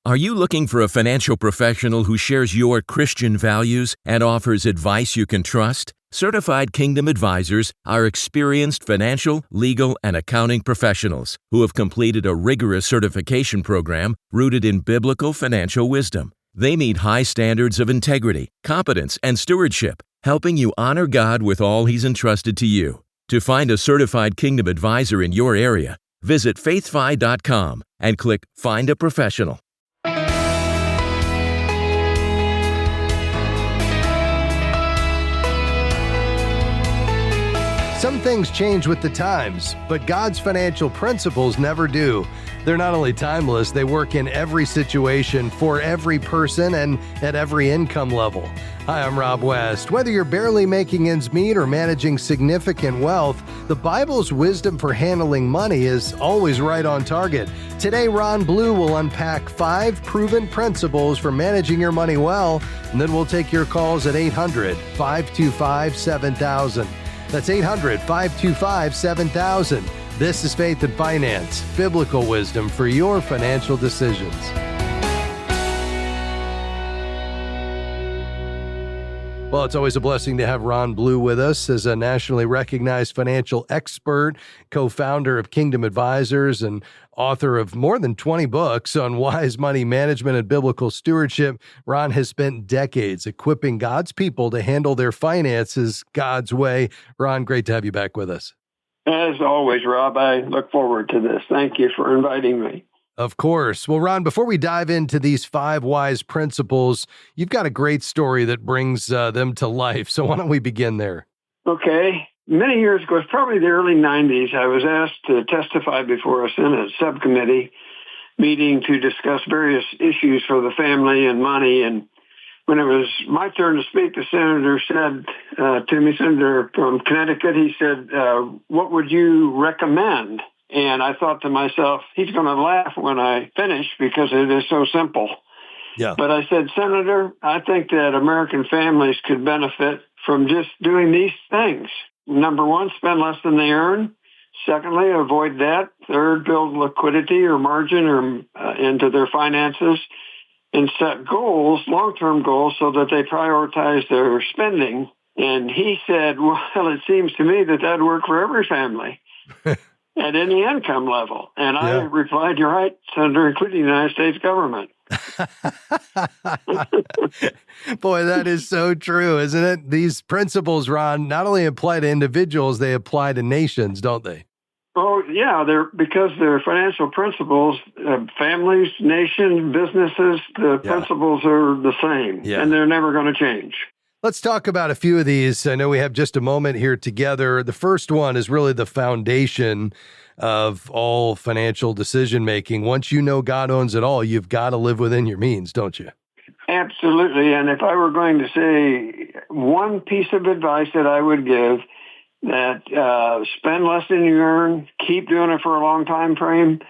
Are you looking for a financial professional who shares your Christian values and offers advice you can trust? Certified Kingdom Advisors are experienced financial, legal, and accounting professionals who have completed a rigorous certification program rooted in biblical financial wisdom. They meet high standards of integrity, competence, and stewardship, helping you honor God with all He's entrusted to you. To find a certified Kingdom Advisor in your area, visit faithfi.com and click Find a Professional. Some things change with the times, but God's financial principles never do. They're not only timeless, they work in every situation, for every person, and at every income level. Hi, I'm Rob West. Whether you're barely making ends meet or managing significant wealth, the Bible's wisdom for handling money is always right on target. Today, Ron Blue will unpack 5 proven principles for managing your money well, and then we'll take your calls at 800-525-7000. That's 800-525-7000. This is Faith and Finance, biblical wisdom for your financial decisions. Well, it's always a blessing to have Ron Blue with us as a nationally recognized financial expert, co-founder of Kingdom Advisors, and author of more than 20 books on wise money management and biblical stewardship. Ron has spent decades equipping God's people to handle their finances God's way. Ron, great to have you back with us. As always, Rob, I look forward to this. Thank you for inviting me. Of course. Well, Ron, before we dive into these 5 wise principles, you've got a great story that brings them to life. So why don't we begin there? Okay. Many years ago, it's probably the early 90s, I was asked to testify before a Senate subcommittee meeting to discuss various issues for the family and money. And when it was my turn to speak, the senator said to me, Senator from Connecticut, he said, what would you recommend? And I thought to myself, he's going to laugh when I finish because it is so simple. Yeah. But I said, Senator, I think that American families could benefit from just doing these things. Number 1, spend less than they earn. Secondly, avoid debt. Third, build liquidity or margin or into their finances. And set goals, long-term goals, so that they prioritize their spending. And he said, well, it seems to me that that'd work for every family at any income level. And I replied, you're right, Senator, including the United States government. Boy, that is so true, isn't it? These principles, Ron, not only apply to individuals, they apply to nations, don't they? Oh, yeah, because they're financial principles, families, nations, businesses, the principles are the same, and they're never going to change. Let's talk about a few of these. I know we have just a moment here together. The first one is really the foundation of all financial decision-making. Once you know God owns it all, you've got to live within your means, don't you? Absolutely. And if I were going to say one piece of advice that I would give, that spend less than you earn, keep doing it for a long time frame,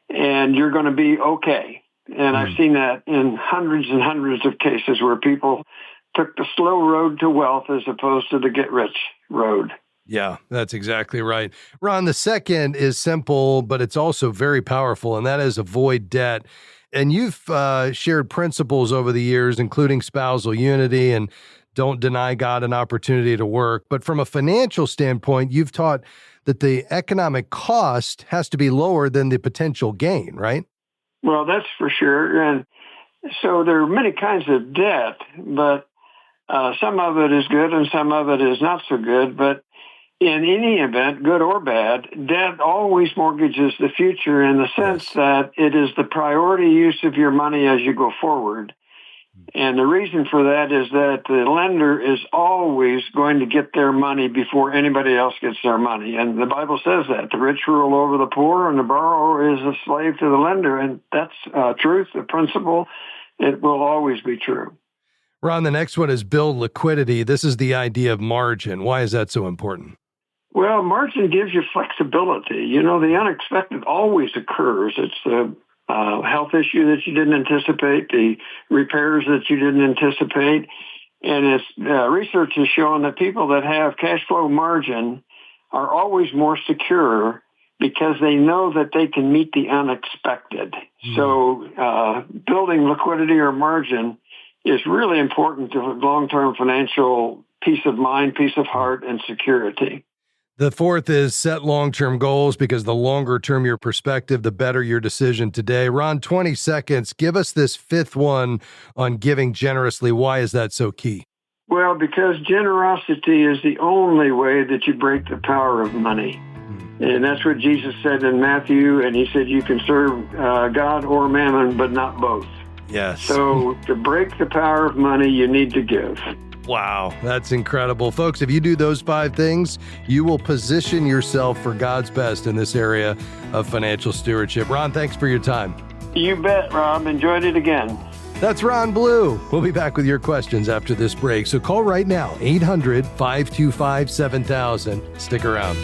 and you're going to be okay. And I've seen that in hundreds and hundreds of cases where people took the slow road to wealth as opposed to the get-rich road. Yeah, that's exactly right. Ron, the second is simple, but it's also very powerful, and that is avoid debt. And you've shared principles over the years, including spousal unity and don't deny God an opportunity to work. But from a financial standpoint, you've taught that the economic cost has to be lower than the potential gain, right? Well, that's for sure. And so there are many kinds of debt, but some of it is good and some of it is not so good. But in any event, good or bad, debt always mortgages the future in the sense that it is the priority use of your money as you go forward. And the reason for that is that the lender is always going to get their money before anybody else gets their money. And the Bible says that. The rich rule over the poor, and the borrower is a slave to the lender. And that's truth, the principle. It will always be true. Ron, the next one is build liquidity. This is the idea of margin. Why is that so important? Well, margin gives you flexibility. You know, the unexpected always occurs. It's the health issue that you didn't anticipate, the repairs that you didn't anticipate. And it's research has shown that people that have cash flow margin are always more secure because they know that they can meet the unexpected. So building liquidity or margin is really important to long-term financial peace of mind, peace of heart, and security. The fourth is set long-term goals, because the longer term your perspective, the better your decision today. Ron, 20 seconds. Give us this fifth one on giving generously. Why is that so key? Well, because generosity is the only way that you break the power of money. And that's what Jesus said in Matthew, and he said you can serve God or mammon, but not both. Yes. So to break the power of money, you need to give. Wow, that's incredible. Folks, if you do those 5 things, you will position yourself for God's best in this area of financial stewardship. Ron, thanks for your time. You bet, Rob. Enjoyed it again. That's Ron Blue. We'll be back with your questions after this break. So call right now, 800-525-7000. Stick around.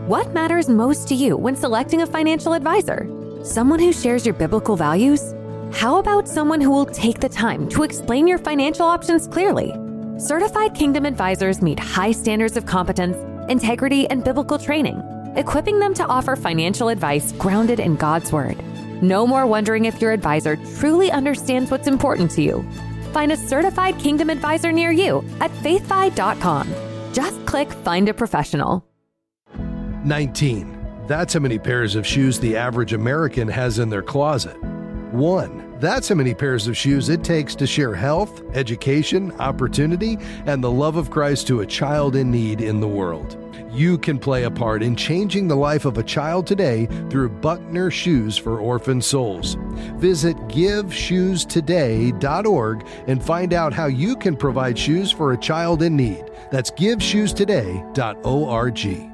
What matters most to you when selecting a financial advisor? Someone who shares your biblical values? How about someone who will take the time to explain your financial options clearly? Certified Kingdom advisors meet high standards of competence, integrity, and biblical training, equipping them to offer financial advice grounded in God's Word. No more wondering if your advisor truly understands what's important to you. Find a certified Kingdom advisor near you at faithfi.com. Just click Find a Professional. 19. That's how many pairs of shoes the average American has in their closet. 1. That's how many pairs of shoes it takes to share health, education, opportunity, and the love of Christ to a child in need in the world. You can play a part in changing the life of a child today through Buckner Shoes for Orphan Souls. Visit GiveShoesToday.org and find out how you can provide shoes for a child in need. That's GiveShoesToday.org.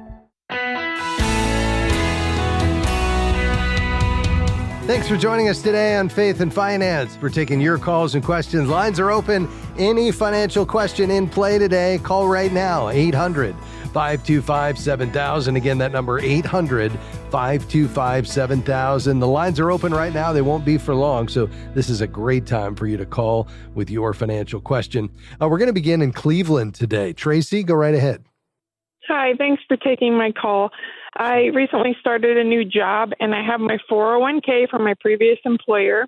Thanks for joining us today on Faith and Finance. We're taking your calls and questions. Lines are open. Any financial question in play today, call right now, 800-525-7000. Again, that number, 800-525-7000. The lines are open right now. They won't be for long, so this is a great time for you to call with your financial question. We're going to begin in Cleveland today. Tracy, go right ahead. Hi, thanks for taking my call. I recently started a new job, and I have my 401k from my previous employer.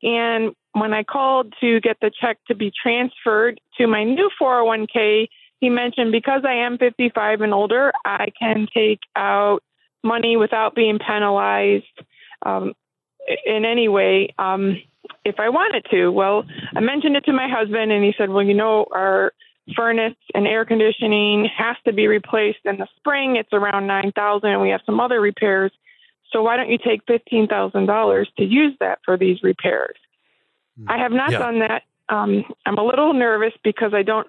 And when I called to get the check to be transferred to my new 401k, he mentioned because I am 55 and older, I can take out money without being penalized in any way if I wanted to. Well, I mentioned it to my husband, and he said, well, you know, our furnace and air conditioning has to be replaced in the spring. It's around $9,000, and we have some other repairs. So why don't you take $15,000 to use that for these repairs? I have not done that. I'm a little nervous because I'm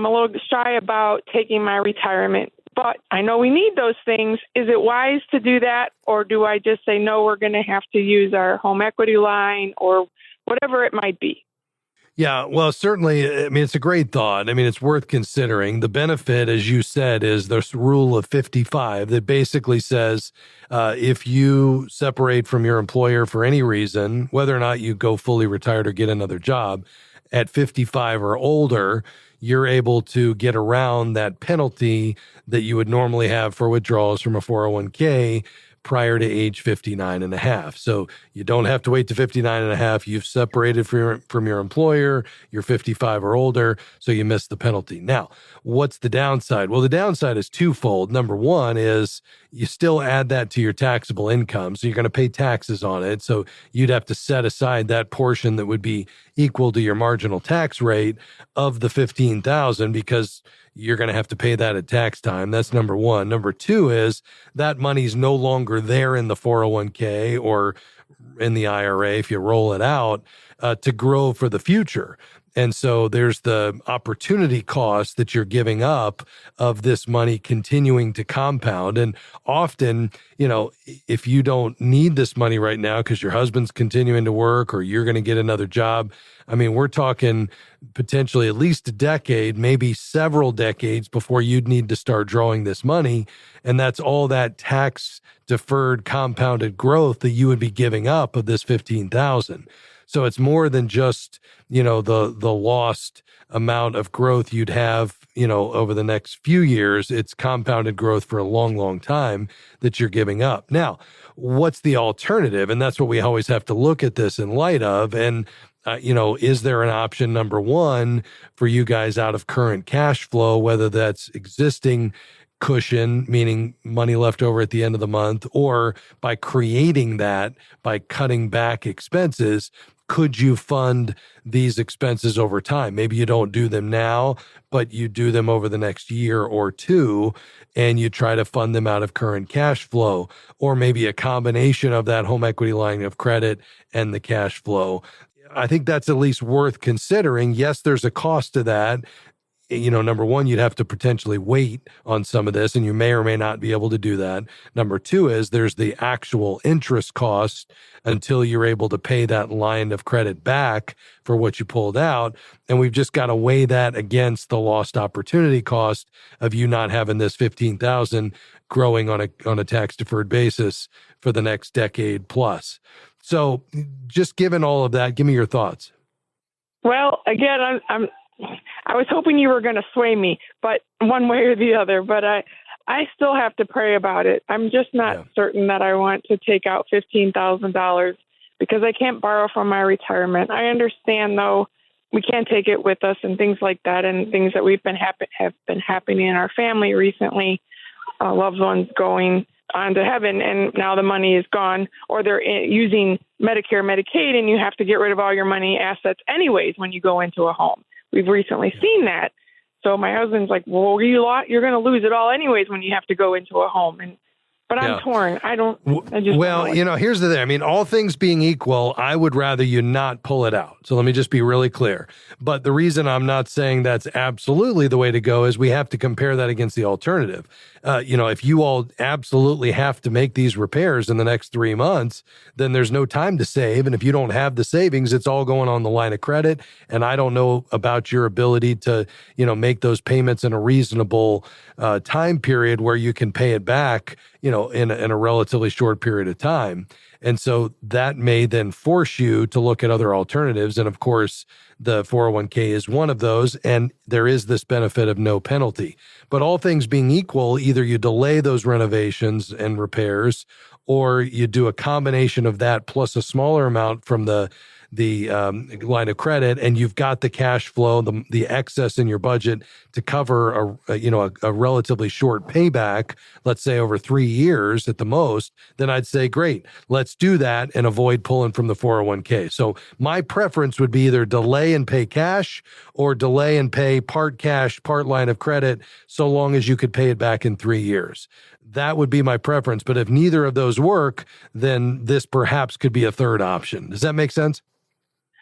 a little shy about taking my retirement, but I know we need those things. Is it wise to do that, or do I just say, no, we're going to have to use our home equity line or whatever it might be? Yeah, well, certainly, I mean, it's a great thought. I mean, it's worth considering. The benefit, as you said, is this rule of 55 that basically says if you separate from your employer for any reason, whether or not you go fully retired or get another job, at 55 or older, you're able to get around that penalty that you would normally have for withdrawals from a 401k prior to age 59 and a half. So you don't have to wait to 59 and a half. You've separated from your employer, you're 55 or older, so you miss the penalty. Now, what's the downside? Well, the downside is twofold. Number one is you still add that to your taxable income, so you're going to pay taxes on it. So you'd have to set aside that portion that would be equal to your marginal tax rate of the $15,000 because you're going to have to pay that at tax time. That's number one. Number two is that money's no longer there in the 401k or in the IRA if you roll it out to grow for the future. And so there's the opportunity cost that you're giving up of this money continuing to compound. And often, you know, if you don't need this money right now because your husband's continuing to work or you're going to get another job, I mean, we're talking potentially at least a decade, maybe several decades before you'd need to start drawing this money. And that's all that tax deferred compounded growth that you would be giving up of this $15,000. So it's more than just, the lost amount of growth you'd have, over the next few years. It's compounded growth for a long, long time that you're giving up. Now, what's the alternative? And that's what we always have to look at this in light of. And is there an option, number one, for you guys out of current cash flow, whether that's existing cushion, meaning money left over at the end of the month, or by creating that, by cutting back expenses, could you fund these expenses over time? Maybe you don't do them now, but you do them over the next year or two, and you try to fund them out of current cash flow, or maybe a combination of that home equity line of credit and the cash flow. I think that's at least worth considering. Yes, there's a cost to that. Number one, you'd have to potentially wait on some of this, and you may or may not be able to do that. Number two is there's the actual interest cost until you're able to pay that line of credit back for what you pulled out. And we've just got to weigh that against the lost opportunity cost of you not having this $15,000 growing on a tax deferred basis for the next decade plus. So just given all of that, give me your thoughts. Well, again, I was hoping you were going to sway me, but one way or the other, but I still have to pray about it. I'm just not certain that I want to take out $15,000 because I can't borrow from my retirement. I understand, though, we can't take it with us and things like that, and things that have been happening in our family recently, loved ones going on to heaven, and now the money is gone, or they're using Medicare, Medicaid, and you have to get rid of all your money assets anyways when you go into a home. We've recently seen that. So my husband's like, well, you're going to lose it all anyways when you have to go into a home. But I'm torn. Here's the thing. All things being equal, I would rather you not pull it out. So let me just be really clear. But the reason I'm not saying that's absolutely the way to go is we have to compare that against the alternative. If you all absolutely have to make these repairs in the next 3 months, then there's no time to save. And if you don't have the savings, it's all going on the line of credit. And I don't know about your ability to, make those payments in a reasonable time period where you can pay it back, in a relatively short period of time. And so that may then force you to look at other alternatives. And of course, the 401k is one of those. And there is this benefit of no penalty. But all things being equal, either you delay those renovations and repairs, or you do a combination of that plus a smaller amount from the line of credit, and you've got the cash flow, the excess in your budget to cover a relatively short payback, let's say over 3 years at the most, then I'd say, great, let's do that and avoid pulling from the 401k. So my preference would be either delay and pay cash or delay and pay part cash, part line of credit, so long as you could pay it back in 3 years. That would be my preference. But if neither of those work, then this perhaps could be a third option. Does that make sense?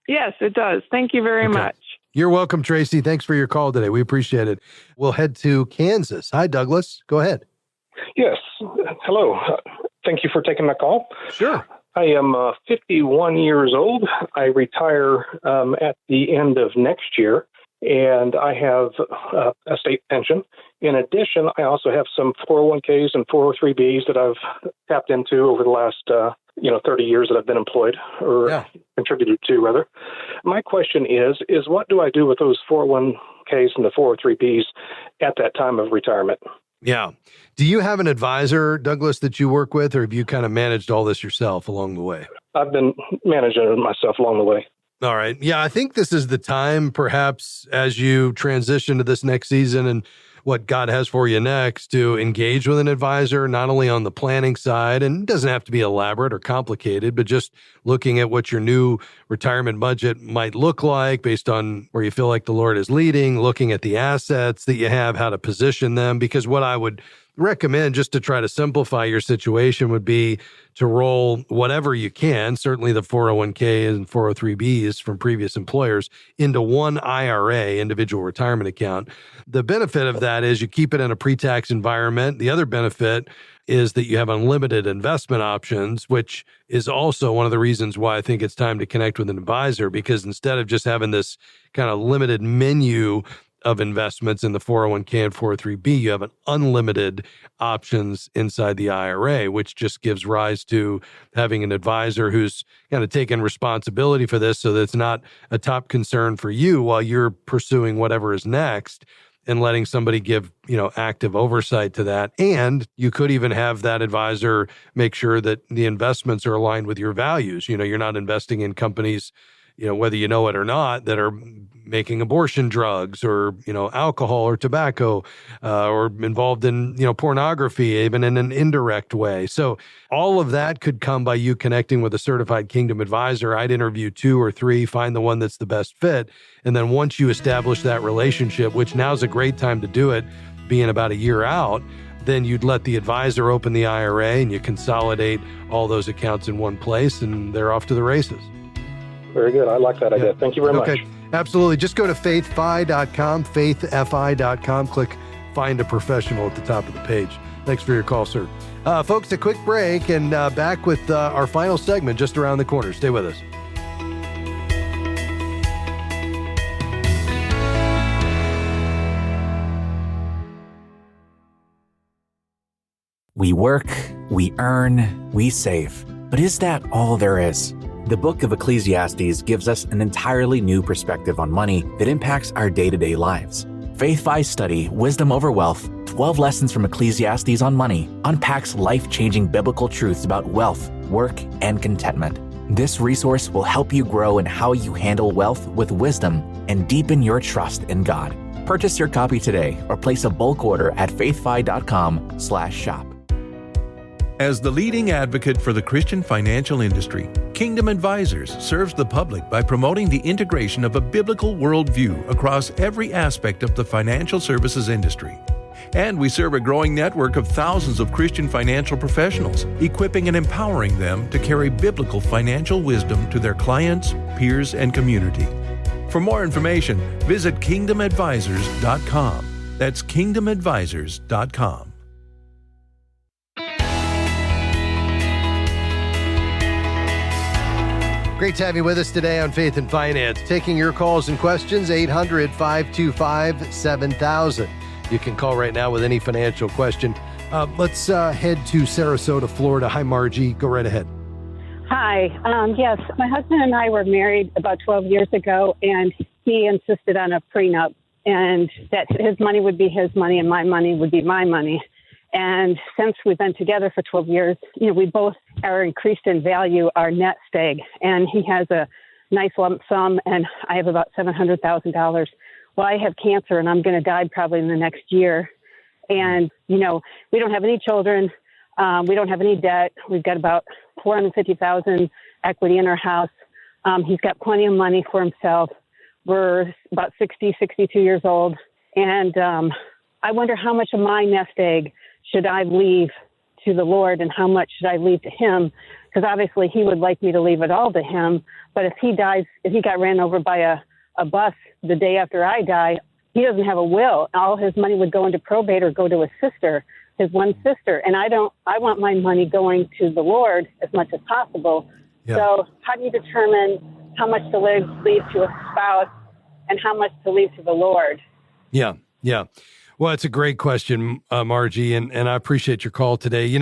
Yes, it does. Thank you very much. You're welcome, Tracy. Thanks for your call today. We appreciate it. We'll head to Kansas. Hi, Douglas. Go ahead. Yes. Hello. Thank you for taking my call. Sure. I am 51 years old. I retire at the end of next year, and I have a state pension. In addition, I also have some 401ks and 403bs that I've tapped into over the last 30 years that I've been employed or contributed to, rather. My question is what do I do with those 401ks and the 403bs at that time of retirement? Yeah. Do you have an advisor, Douglas, that you work with, or have you kind of managed all this yourself along the way? I've been managing it myself along the way. All right. Yeah, I think this is the time, perhaps, as you transition to this next season and what God has for you next, to engage with an advisor, not only on the planning side, and it doesn't have to be elaborate or complicated, but just looking at what your new retirement budget might look like based on where you feel like the Lord is leading, looking at the assets that you have, how to position them. Because what I would recommend, just to try to simplify your situation, would be to roll whatever you can, certainly the 401k and 403bs from previous employers, into one IRA, individual retirement account. The benefit of that is you keep it in a pre-tax environment. The other benefit is that you have unlimited investment options, which is also one of the reasons why I think it's time to connect with an advisor, because instead of just having this kind of limited menu of investments in the 401k and 403b. You have an unlimited options inside the IRA, which just gives rise to having an advisor who's kind of taking responsibility for this so that it's not a top concern for you while you're pursuing whatever is next, and letting somebody give, active oversight to that. And you could even have that advisor make sure that the investments are aligned with your values. You're not investing in companies, whether you know it or not, that are making abortion drugs or, alcohol or tobacco, or involved in, pornography, even in an indirect way. So all of that could come by you connecting with a certified Kingdom advisor. I'd interview 2 or 3, find the one that's the best fit. And then once you establish that relationship, which now's a great time to do it, being about a year out, then you'd let the advisor open the IRA and you consolidate all those accounts in one place and they're off to the races. Very good. I like that idea. Thank you very much. Absolutely. Just go to faithfi.com, faithfi.com, click Find a Professional at the top of the page. Thanks for your call, sir. Folks, a quick break and back with our final segment just around the corner. Stay with us. We work, we earn, we save. But is that all there is? The book of Ecclesiastes gives us an entirely new perspective on money that impacts our day-to-day lives. Faith-Fi's study, Wisdom Over Wealth, 12 Lessons from Ecclesiastes on Money, unpacks life-changing biblical truths about wealth, work, and contentment. This resource will help you grow in how you handle wealth with wisdom and deepen your trust in God. Purchase your copy today or place a bulk order at faithfi.com/shop. As the leading advocate for the Christian financial industry, Kingdom Advisors serves the public by promoting the integration of a biblical worldview across every aspect of the financial services industry. And we serve a growing network of thousands of Christian financial professionals, equipping and empowering them to carry biblical financial wisdom to their clients, peers, and community. For more information, visit kingdomadvisors.com. That's kingdomadvisors.com. Great to have you with us today on Faith and Finance. Taking your calls and questions, 800-525-7000. You can call right now with any financial question. Let's head to Sarasota, Florida. Hi, Margie. Go right ahead. Hi. Yes, my husband and I were married about 12 years ago, and he insisted on a prenup, and that his money would be his money and my money would be my money. And since we've been together for 12 years, we both are increased in value our nest egg. And he has a nice lump sum, and I have about $700,000. Well, I have cancer, and I'm going to die probably in the next year. And, we don't have any children. We don't have any debt. We've got about $450,000 equity in our house. He's got plenty of money for himself. We're about 60, 62 years old. And I wonder how much of my nest egg should I leave to the Lord and how much should I leave to him? Because obviously he would like me to leave it all to him. But if he dies, if he got ran over by a bus the day after I die, he doesn't have a will. All his money would go into probate or go to his sister, his one sister. And I want my money going to the Lord as much as possible. Yeah. So how do you determine how much to leave to a spouse and how much to leave to the Lord? Yeah. Well, it's a great question, Margie, and I appreciate your call today.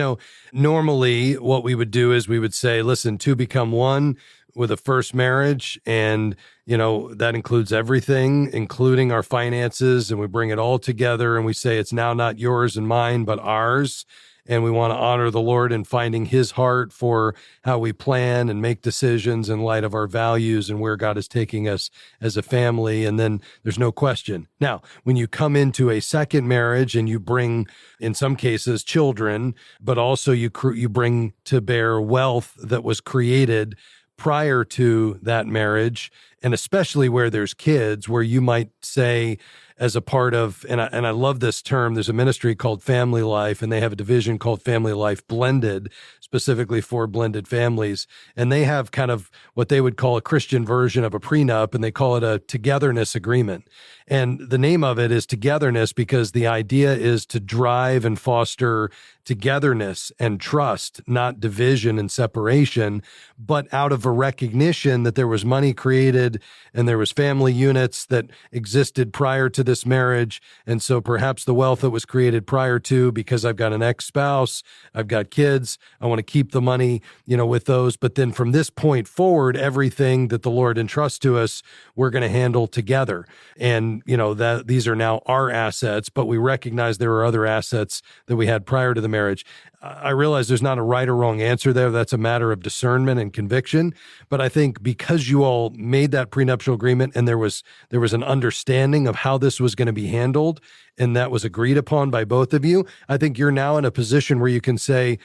Normally what we would do is we would say, listen, two become one with a first marriage, and, that includes everything, including our finances, and we bring it all together, and we say it's now not yours and mine, but ours. And we want to honor the Lord in finding his heart for how we plan and make decisions in light of our values and where God is taking us as a family. And then there's no question. Now, when you come into a second marriage and you bring, in some cases, children, but also you bring to bear wealth that was created prior to that marriage, and especially where there's kids, where you might say, as a part of, and I love this term, there's a ministry called Family Life, and they have a division called Family Life Blended, specifically for blended families. And they have kind of what they would call a Christian version of a prenup, and they call it a togetherness agreement. And the name of it is togetherness because the idea is to drive and foster togetherness and trust, not division and separation, but out of a recognition that there was money created and there was family units that existed prior to this marriage. And so perhaps the wealth that was created prior to, because I've got an ex-spouse, I've got kids, I want to keep the money, with those. But then from this point forward, everything that the Lord entrusts to us, we're going to handle together. And, that these are now our assets, but we recognize there are other assets that we had prior to the marriage. I realize there's not a right or wrong answer there. That's a matter of discernment and conviction. But I think because you all made that prenuptial agreement and there was an understanding of how this was going to be handled, and that was agreed upon by both of you, I think you're now in a position where you can say,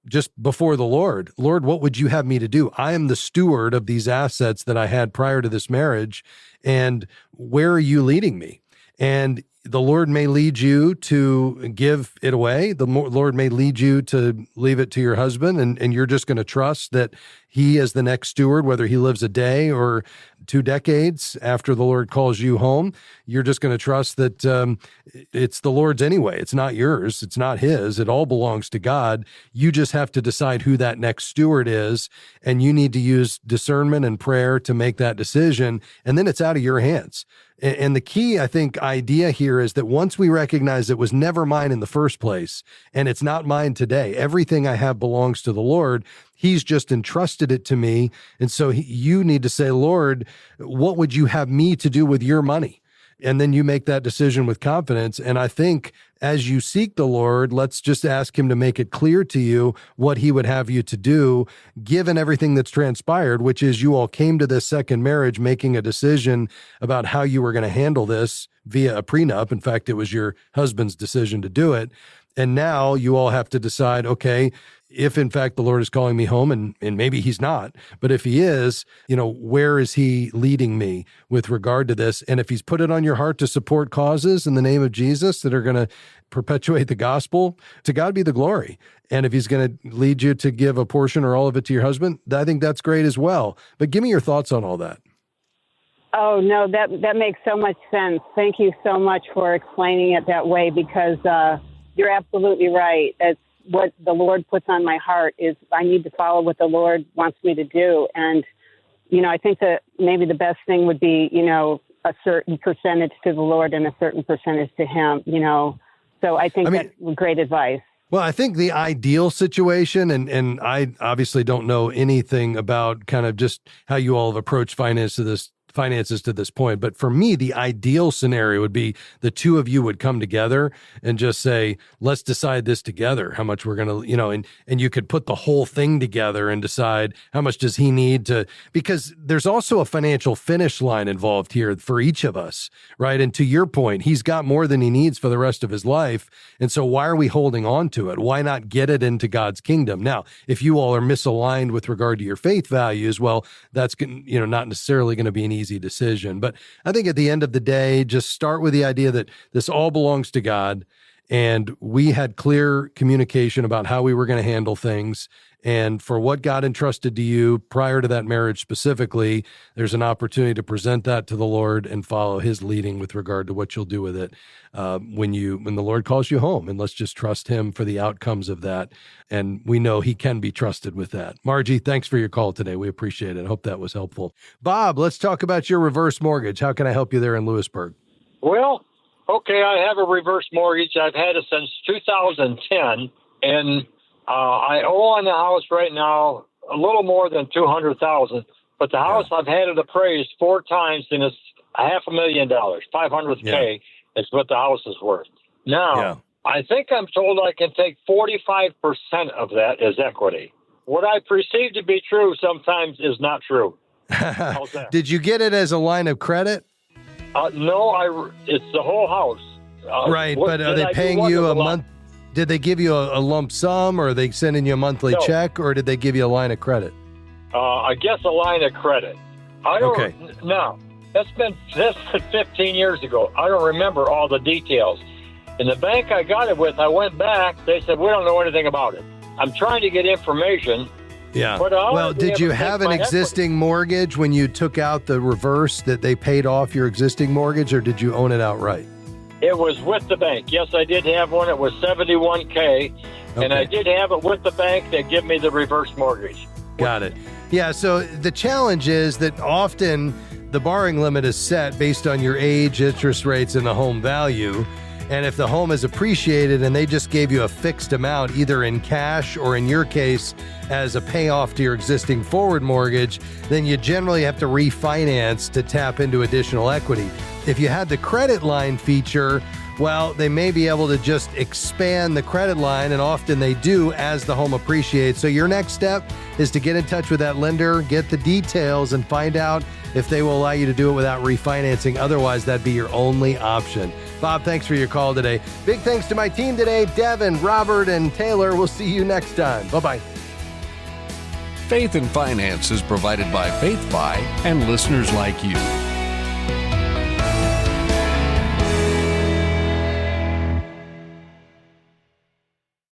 just before the Lord, what would you have me to do? I am the steward of these assets that I had prior to this marriage, and where are you leading me? And the Lord may lead you to give it away. The Lord may lead you to leave it to your husband, and you're just going to trust that he is the next steward, whether he lives a day or 2 decades after the Lord calls you home. You're just going to trust that it's the Lord's anyway. It's not yours. It's not his. It all belongs to God. You just have to decide who that next steward is, and you need to use discernment and prayer to make that decision, and then it's out of your hands. And the key, I think, idea here is that once we recognize it was never mine in the first place, and it's not mine today, everything I have belongs to the Lord. He's just entrusted it to me. And so you need to say, Lord, what would you have me to do with your money? And then you make that decision with confidence. And I think as you seek the Lord, let's just ask him to make it clear to you what he would have you to do, given everything that's transpired, which is you all came to this second marriage making a decision about how you were going to handle this via a prenup. In fact, it was your husband's decision to do it. And now you all have to decide, okay, if in fact the Lord is calling me home, and maybe he's not, but if he is, where is he leading me with regard to this? And if he's put it on your heart to support causes in the name of Jesus that are going to perpetuate the gospel, to God be the glory. And if he's going to lead you to give a portion or all of it to your husband, I think that's great as well. But give me your thoughts on all that. Oh, no, that makes so much sense. Thank you so much for explaining it that way, because you're absolutely right. It's what the Lord puts on my heart is I need to follow what the Lord wants me to do. And, I think that maybe the best thing would be, a certain percentage to the Lord and a certain percentage to him, So I think that's great advice. Well, I think the ideal situation, and I obviously don't know anything about kind of just how you all have approached finances to this point. But for me, the ideal scenario would be the two of you would come together and just say, let's decide this together, how much we're going to, and you could put the whole thing together and decide how much does he need to, because there's also a financial finish line involved here for each of us, right? And to your point, he's got more than he needs for the rest of his life. And so why are we holding on to it? Why not get it into God's kingdom? Now, if you all are misaligned with regard to your faith values, well, that's, not necessarily going to be an easy decision. But I think at the end of the day, just start with the idea that this all belongs to God, and we had clear communication about how we were going to handle things. And for what God entrusted to you prior to that marriage specifically, there's an opportunity to present that to the Lord and follow his leading with regard to what you'll do with it when the Lord calls you home. And let's just trust him for the outcomes of that. And we know he can be trusted with that. Margie, thanks for your call today. We appreciate it. I hope that was helpful. Bob, let's talk about your reverse mortgage. How can I help you there in Lewisburg? Well, okay, I have a reverse mortgage. I've had it since 2010, and I owe on the house right now a little more than $200,000, but the house I've had it appraised 4 times, and it's $500,000, $500K is what the house is worth. Now, I think I'm told I can take 45% of that as equity. What I perceive to be true sometimes is not true. How's that? Did you get it as a line of credit? No, it's the whole house. Right, but are they paying you a month? Did they give you a lump sum, or are they sending you a monthly check, or did they give you a line of credit? I guess a line of credit. I don't. Now, that's been 15 years ago. I don't remember all the details. In the bank I got it with, I went back. They said, we don't know anything about it. I'm trying to get information. Yeah. Well, did you have an existing mortgage when you took out the reverse that they paid off your existing mortgage, or did you own it outright? It was with the bank. Yes, I did have one. It was $71K, and I did have it with the bank. They give me the reverse mortgage. Got it. Yeah, so the challenge is that often the borrowing limit is set based on your age, interest rates, and the home value. And if the home is appreciated and they just gave you a fixed amount, either in cash or in your case as a payoff to your existing forward mortgage, then you generally have to refinance to tap into additional equity. If you had the credit line feature, well, they may be able to just expand the credit line, and often they do as the home appreciates. So your next step is to get in touch with that lender, get the details, and find out if they will allow you to do it without refinancing. Otherwise, that'd be your only option. Bob, thanks for your call today. Big thanks to my team today, Devin, Robert, and Taylor. We'll see you next time. Bye-bye. Faith and Finance is provided by Faithfi and listeners like you.